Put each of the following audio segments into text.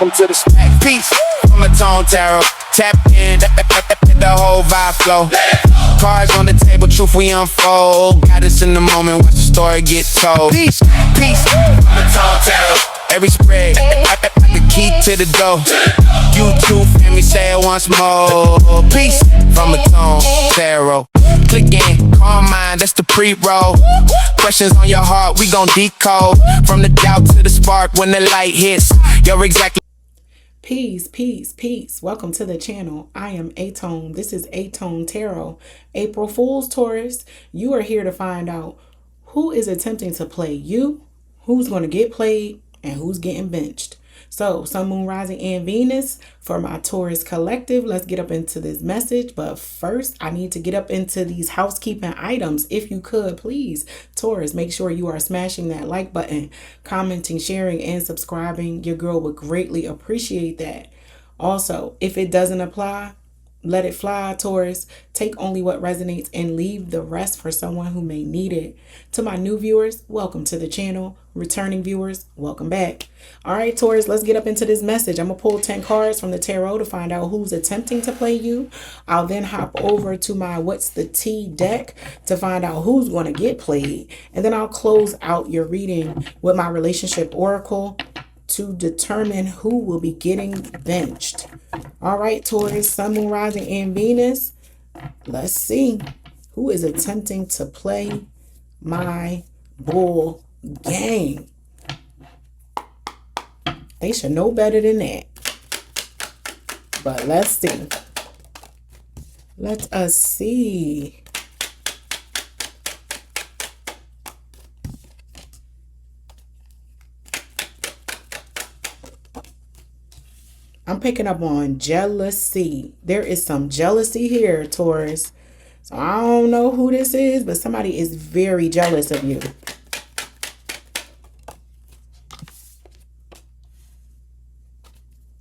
welcome to the stack. Peace from aTone Tarot. Tap in, the whole vibe flow. Cards on the table, truth we unfold. Got us in the moment, watch the story get told. Peace from aTone Tarot. Every spread, the key to the door. YouTube family, say it once more. Peace from aTone Tarot. Click in, calm mind, that's the pre-roll. Questions on your heart, we gon' decode. From the doubt to the spark, when the light hits, you're exactly. Peace. Welcome to the channel. I am aTone. This is aTone Tarot. April Fool's, Taurus. You are here to find out who is attempting to play you, who's going to get played, and who's getting benched. So, Sun, Moon, Rising, and Venus for my Taurus collective. Let's get up into this message. But first, I need to get up into these housekeeping items. If you could, please, Taurus, make sure you are smashing that like button, commenting, sharing, and subscribing. Your girl would greatly appreciate that. Also, if it doesn't apply, let it fly, Taurus. Take only what resonates and leave the rest for someone who may need it. To my new viewers, welcome to the channel. Returning viewers, welcome back. All right, Taurus, let's get up into this message. I'm going to pull 10 cards from the tarot to find out who's attempting to play you. I'll then hop over to my What's the Tea deck to find out who's going to get played. And then I'll close out your reading with my relationship oracle to determine who will be getting benched. All right, Taurus, Sun, Moon, Rising, and Venus. Let's see who is attempting to play my bull game. They should know better than that. But let's see. Let us see. I'm picking up on jealousy. There is some jealousy here, Taurus. So I don't know who this is, but somebody is very jealous of you.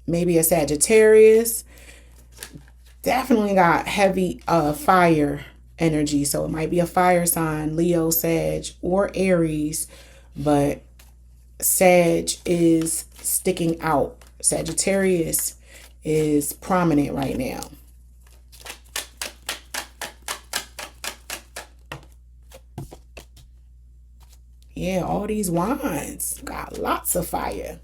Maybe a Sagittarius. Definitely got heavy fire energy. So it might be a fire sign, Leo, Sag, or Aries. But Sag is sticking out. Sagittarius is prominent right now. Yeah, all these wands got lots of fire.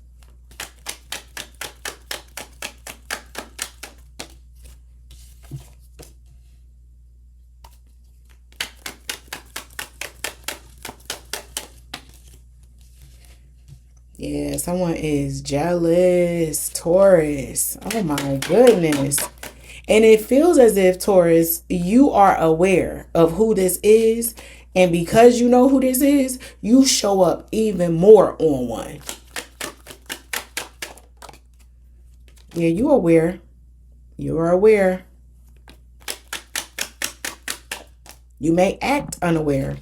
Yeah, someone is jealous, Taurus. Oh my goodness. And it feels as if, Taurus, you are aware of who this is. And because you know who this is, you show up even more on one. Yeah, you're aware. You are aware. You may act unaware,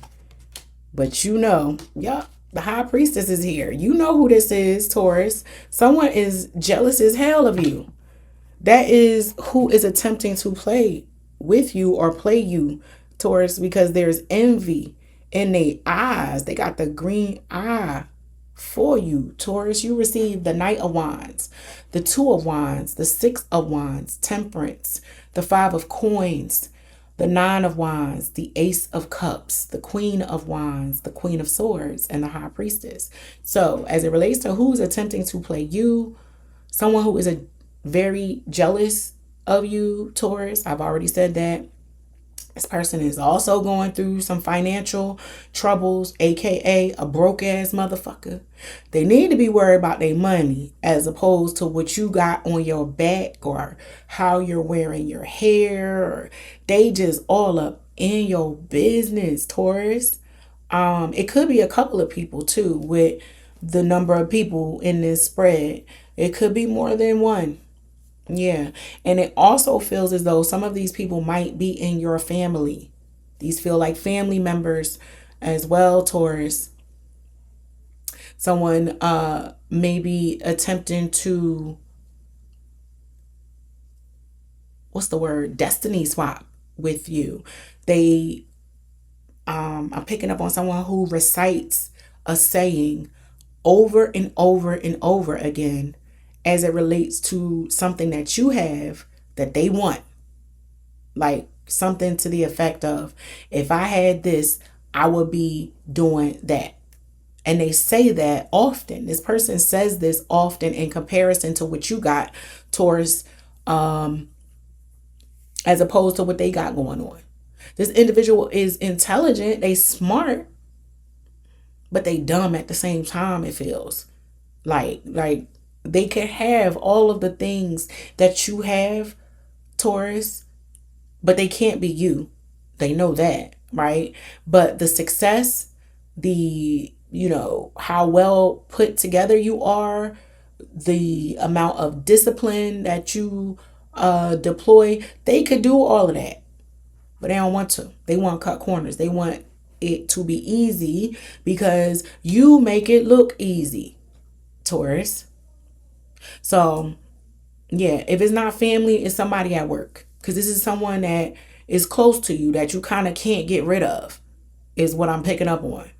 but you know, yup. The High Priestess is here. You know who this is, Taurus. Someone is jealous as hell of you. That is who is attempting to play with you or play you, Taurus, because there's envy in their eyes. They got the green eye for you, Taurus. You receive the Knight of Wands, the Two of Wands, the Six of Wands, Temperance, the Five of Coins, the Nine of Wands, the Ace of Cups, the Queen of Wands, the Queen of Swords, and the High Priestess. So as it relates to who's attempting to play you, someone who is very jealous of you, Taurus, I've already said that. This person is also going through some financial troubles, aka a broke ass motherfucker. They need to be worried about their money as opposed to what you got on your back or how you're wearing your hair. Or they just all up in your business, Taurus. It could be a couple of people too with the number of people in this spread. It could be more than one. Yeah. And it also feels as though some of these people might be in your family. These feel like family members as well, Taurus. Someone may be attempting to, destiny swap with you. I'm picking up on someone who recites a saying over and over and over again as it relates to something that you have that they want. Like something to the effect of, if I had this, I would be doing that. And they say that often. This person says this often in comparison to what you got, Taurus, as opposed to what they got going on. This individual is intelligent, they smart, but they dumb at the same time, it feels. Like they can have all of the things that you have, Taurus, but they can't be you. They know that, right? But the success, the, how well put together you are, the amount of discipline that you deploy, they could do all of that, but they don't want to. They want to cut corners. They want it to be easy because you make it look easy, Taurus. So yeah, if it's not family, it's somebody at work, because this is someone that is close to you that you kind of can't get rid of, is what I'm picking up on.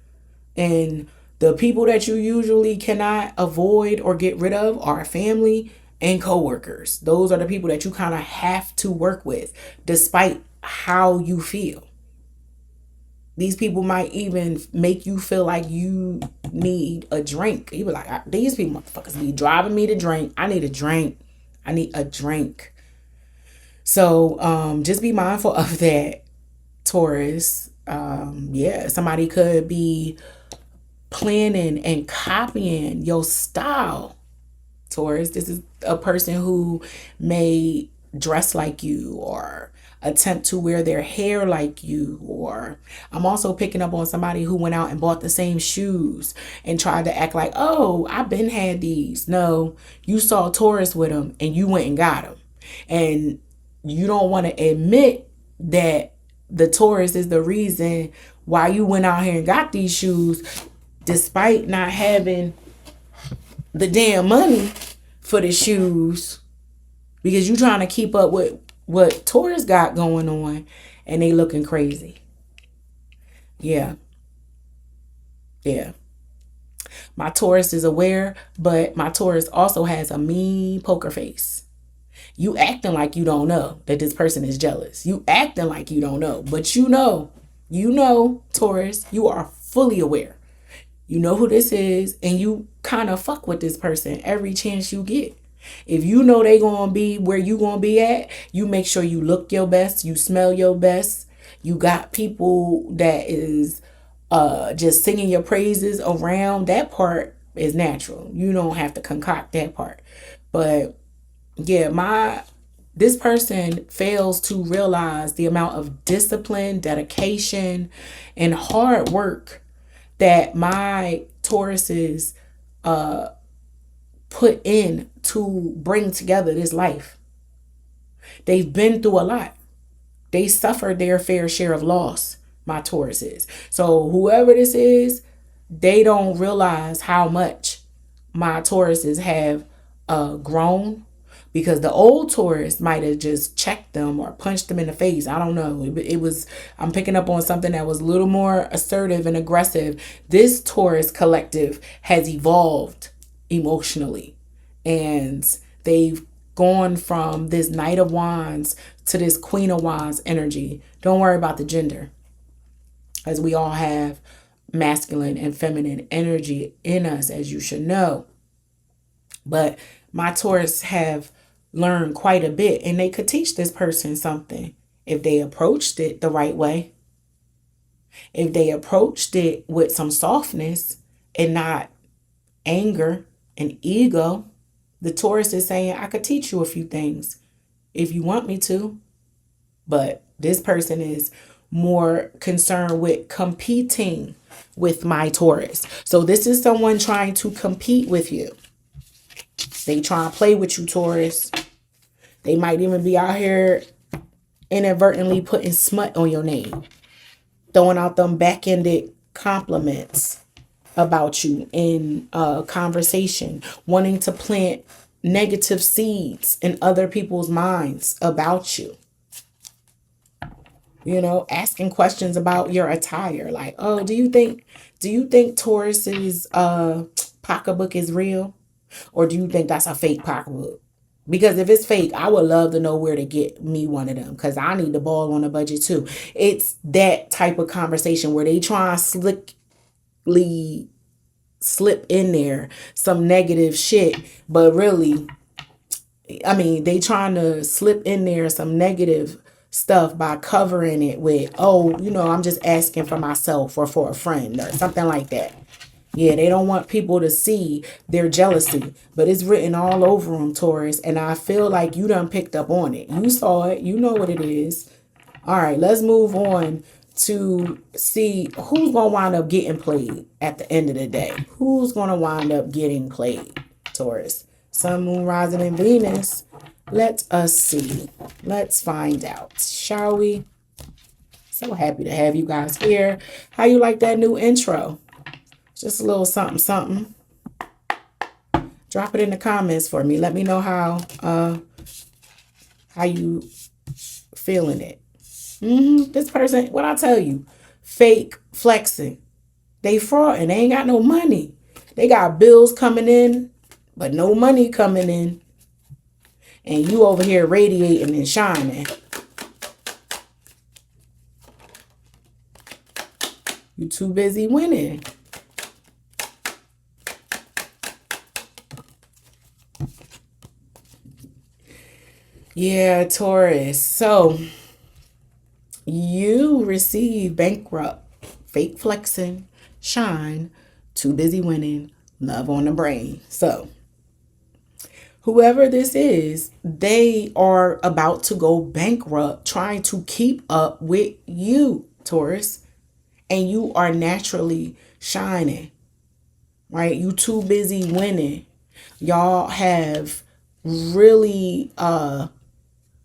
And the people that you usually cannot avoid or get rid of are family and coworkers. Those are the people that you kind of have to work with despite how you feel. These people might even make you feel like you need a drink. You be like, these people motherfuckers be driving me to drink. I need a drink. I need a drink. So just be mindful of that, Taurus. Somebody could be planning and copying your style, Taurus. This is a person who may dress like you or attempt to wear their hair like you. Or I'm also picking up on somebody who went out and bought the same shoes and tried to act like, oh, I've been had these. No, you saw Taurus with them and you went and got them. And you don't want to admit that the Taurus is the reason why you went out here and got these shoes, despite not having the damn money for the shoes, because you trying to keep up with what Taurus got going on and they looking crazy. Yeah. My Taurus is aware, but my Taurus also has a mean poker face. You acting like you don't know that this person is jealous. You acting like you don't know, but you know, Taurus, you are fully aware. You know who this is, and you kind of fuck with this person every chance you get. If you know they gonna be where you gonna be at, you make sure you look your best, you smell your best. You got people that is just singing your praises around. That part is natural. You don't have to concoct that part. But yeah, this person fails to realize the amount of discipline, dedication, and hard work that my Tauruses put in to bring together this life. They've been through a lot. They suffered their fair share of loss, my Tauruses. So whoever this is, they don't realize how much my Tauruses have grown, because the old Taurus might have just checked them or punched them in the face. I don't know. I'm picking up on something that was a little more assertive and aggressive. This Taurus collective has evolved emotionally, and they've gone from this Knight of Wands to this Queen of Wands energy. Don't worry about the gender, as we all have masculine and feminine energy in us, as you should know. But my Taurus have learned quite a bit, and they could teach this person something if they approached it the right way. If they approached it with some softness and not anger and ego. The Taurus is saying, I could teach you a few things if you want me to. But this person is more concerned with competing with my Taurus. So this is someone trying to compete with you. They try to play with you, Taurus. They might even be out here inadvertently putting smut on your name, throwing out them back-ended compliments about you in conversation, wanting to plant negative seeds in other people's minds about you. Asking questions about your attire, like, oh, do you think Taurus's pocketbook is real? Or do you think that's a fake pocketbook? Because if it's fake, I would love to know where to get me one of them, because I need the ball on a budget too. It's that type of conversation where they try and slickly slip in there some negative shit, but really, I mean, they trying to slip in there some negative stuff by covering it with, oh, I'm just asking for myself or for a friend or something like that. Yeah, they don't want people to see their jealousy, but it's written all over them, Taurus. And I feel like you done picked up on it. You saw it. You know what it is. All right, let's move on to see who's going to wind up getting played at the end of the day. Who's going to wind up getting played, Taurus? Sun, Moon, Rising, and Venus. Let us see. Let's find out, shall we? So happy to have you guys here. How you like that new intro? Just a little something, something. Drop it in the comments for me. Let me know how you feeling it. This person, what I tell you, fake flexing. They fraud and they ain't got no money. They got bills coming in, but no money coming in. And you over here radiating and shining. You too busy winning. Yeah, Taurus. So you receive bankrupt, fake flexing, shine, too busy winning, love on the brain. So whoever this is, they are about to go bankrupt trying to keep up with you, Taurus. And you are naturally shining, right? You too busy winning. Y'all have really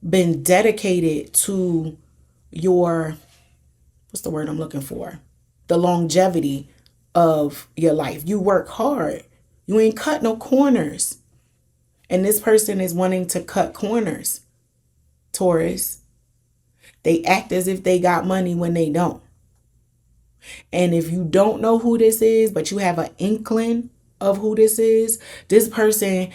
been dedicated to your, what's the word I'm looking for? The longevity of your life. You work hard. You ain't cut no corners. And this person is wanting to cut corners, Taurus. They act as if they got money when they don't. And if you don't know who this is, but you have an inkling of who this person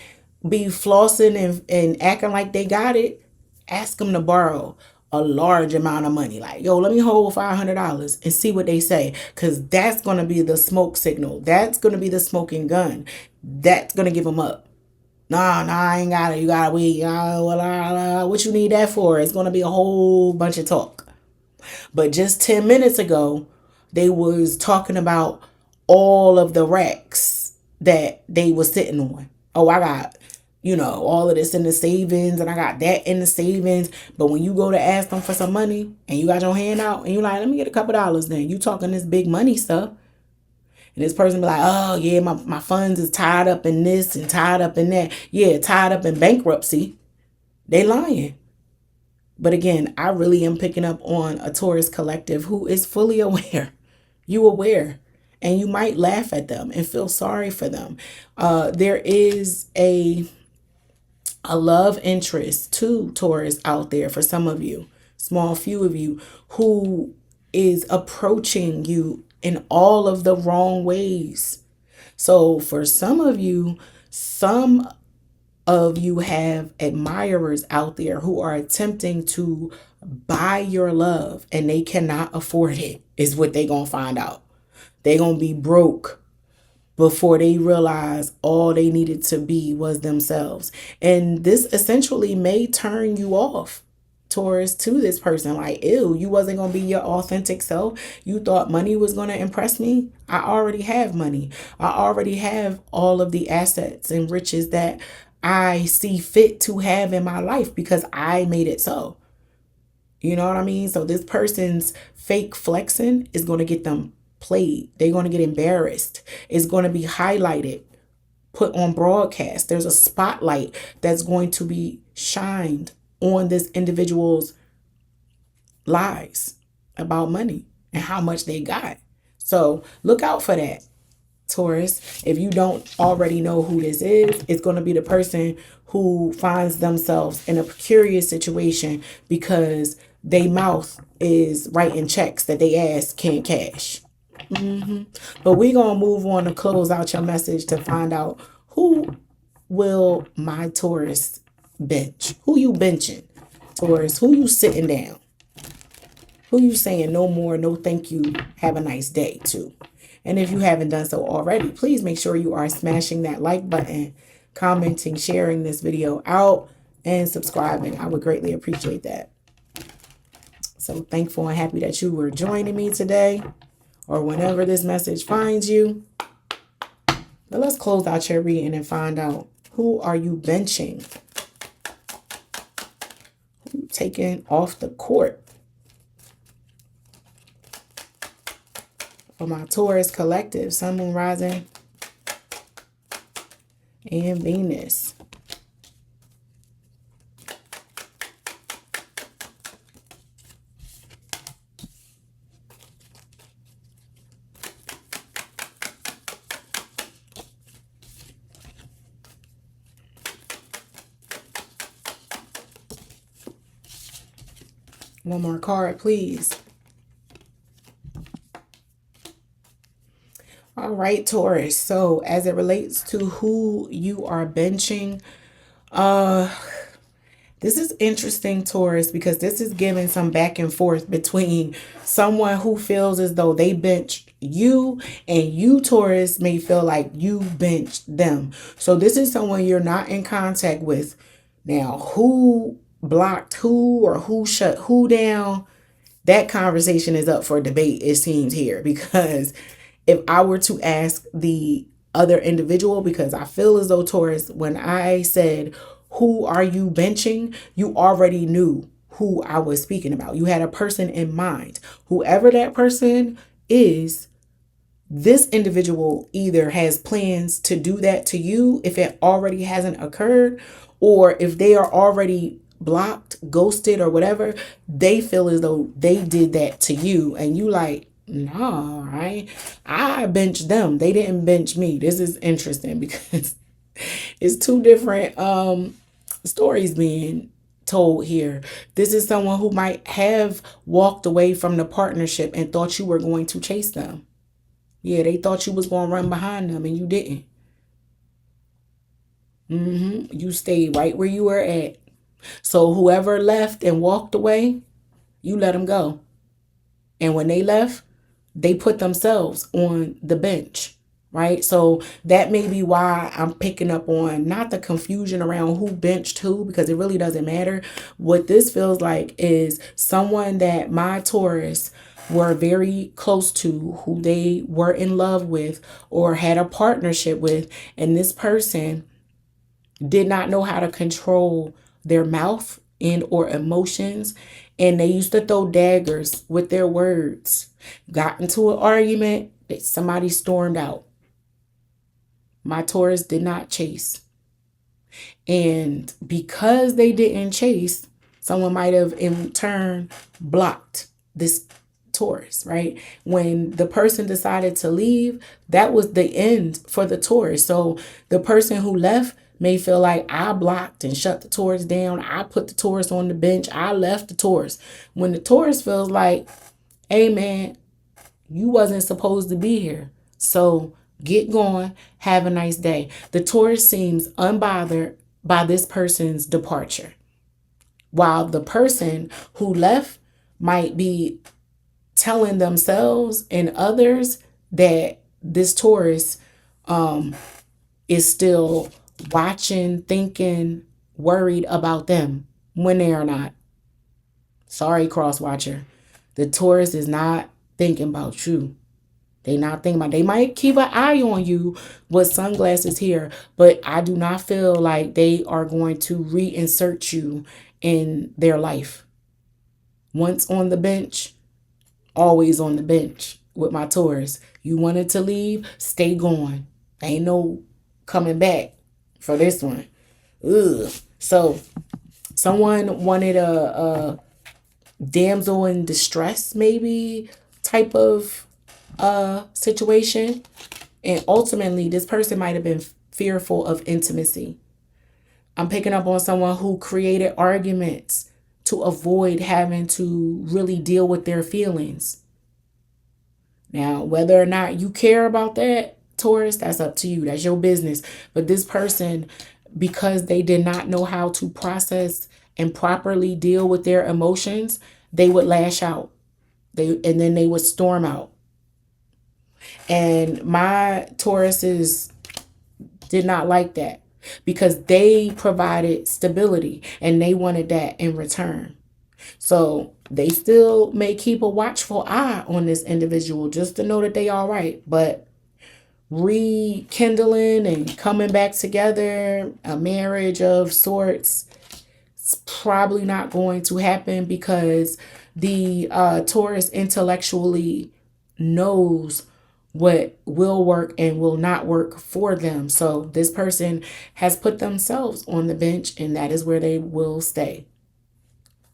be flossing and acting like they got it. Ask them to borrow a large amount of money. Like, yo, let me hold $500 and see what they say. Because that's going to be the smoke signal. That's going to be the smoking gun. That's going to give them up. Nah, I ain't got it. You got to wait. What you need that for? It's going to be a whole bunch of talk. But just 10 minutes ago, they was talking about all of the racks that they was sitting on. Oh, I got, all of this in the savings and I got that in the savings. But when you go to ask them for some money and you got your hand out and you like, let me get a couple dollars then. You talking this big money stuff. And this person be like, oh, yeah, my funds is tied up in this and tied up in that. Yeah, tied up in bankruptcy. They lying. But again, I really am picking up on a Taurus collective who is fully aware. You aware. And you might laugh at them and feel sorry for them. There is a love interest to Taurus out there for some of you, small few of you, who is approaching you in all of the wrong ways. So for some of you have admirers out there who are attempting to buy your love and they cannot afford it, is what they gonna find out. They gonna be broke before they realize all they needed to be was themselves. And this essentially may turn you off, Taurus, to this person. Like, ew, you wasn't gonna be your authentic self. You thought money was gonna impress me. I already have money. I already have all of the assets and riches that I see fit to have in my life because I made it so. You know what I mean? So this person's fake flexing is going to get them played. They're going to get embarrassed. It's going to be highlighted, put on broadcast. There's a spotlight that's going to be shined on this individual's lies about money and how much they got. So look out for that, Taurus. If you don't already know who this is, it's going to be the person who finds themselves in a precarious situation because their mouth is writing checks that they ass can't cash. But we're going to move on to close out your message to find out who will my Taurus bench? Who you benching, Taurus? Who you sitting down? Who you saying no more, no thank you, have a nice day to? And if you haven't done so already, please make sure you are smashing that like button, commenting, sharing this video out, and subscribing. I would greatly appreciate that. So thankful and happy that you were joining me today, or whenever this message finds you. But let's close out your reading and find out, who are you benching? Who you taking off the court? For my Taurus collective, Sun, Moon, Rising, and Venus. One more card, please. All right, Taurus. So as it relates to who you are benching, this is interesting, Taurus, because this is giving some back and forth between someone who feels as though they benched you, and you, Taurus, may feel like you benched them. So this is someone you're not in contact with. Now, who blocked who, or who shut who down? That conversation is up for debate, it seems here, because if I were to ask the other individual, because I feel as though, Taurus, when I said, who are you benching, you already knew who I was speaking about. You had a person in mind. Whoever that person is, this individual either has plans to do that to you if it already hasn't occurred, or if they are already blocked, ghosted, or whatever, they feel as though they did that to you, and you like, no, right? I benched them. They didn't bench me. This is interesting because it's two different stories being told here. This is someone who might have walked away from the partnership and thought you were going to chase them. Yeah, they thought you was going to run behind them, and you didn't. You stayed right where you were at. So whoever left and walked away, you let them go. And when they left, they put themselves on the bench, right? So that may be why I'm picking up on not the confusion around who benched who, because it really doesn't matter. What this feels like is someone that my Taurus were very close to, who they were in love with or had a partnership with, and this person did not know how to control their mouth and or emotions, and they used to throw daggers with their words. Got into an argument, that somebody stormed out. My Taurus did not chase. And because they didn't chase, someone might have in turn blocked this Taurus, right? When the person decided to leave, that was the end for the Taurus. So the person who left may feel like, I blocked and shut the Taurus down. I put the Taurus on the bench. I left the Taurus. When the Taurus feels like, hey man, you wasn't supposed to be here. So get going. Have a nice day. The Taurus seems unbothered by this person's departure, while the person who left might be telling themselves and others that this Taurus is still watching, thinking, worried about them when they are not. Sorry, cross watcher. The Taurus is not thinking about you. They not thinking about, they might keep an eye on you with sunglasses here, but I do not feel like they are going to reinsert you in their life. Once on the bench, always on the bench with my Taurus. You wanted to leave, stay gone. Ain't no coming back for this one. Ugh. So someone wanted a damsel in distress, maybe, type of situation. And ultimately, this person might have been fearful of intimacy. I'm picking up on someone who created arguments to avoid having to really deal with their feelings. Now, whether or not you care about that, Taurus, that's up to you. That's your business. But this person because they did not know how to process and properly deal with their emotions, they would lash out. And then they would storm out. And my Tauruses did not like that because they provided stability and they wanted that in return. So they still may keep a watchful eye on this individual just to know that they all right. But rekindling and coming back together, a marriage of sorts, it's probably not going to happen because the Taurus intellectually knows what will work and will not work for them. So this person has put themselves on the bench, and that is where they will stay.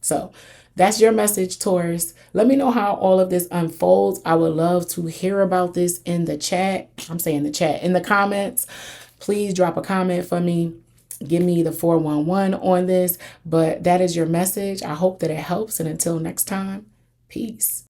So that's your message, Taurus. Let me know how all of this unfolds. I would love to hear about this in the chat. I'm saying the chat, in the comments. Please drop a comment for me. Give me the 411 on this. But that is your message. I hope that it helps. And until next time, peace.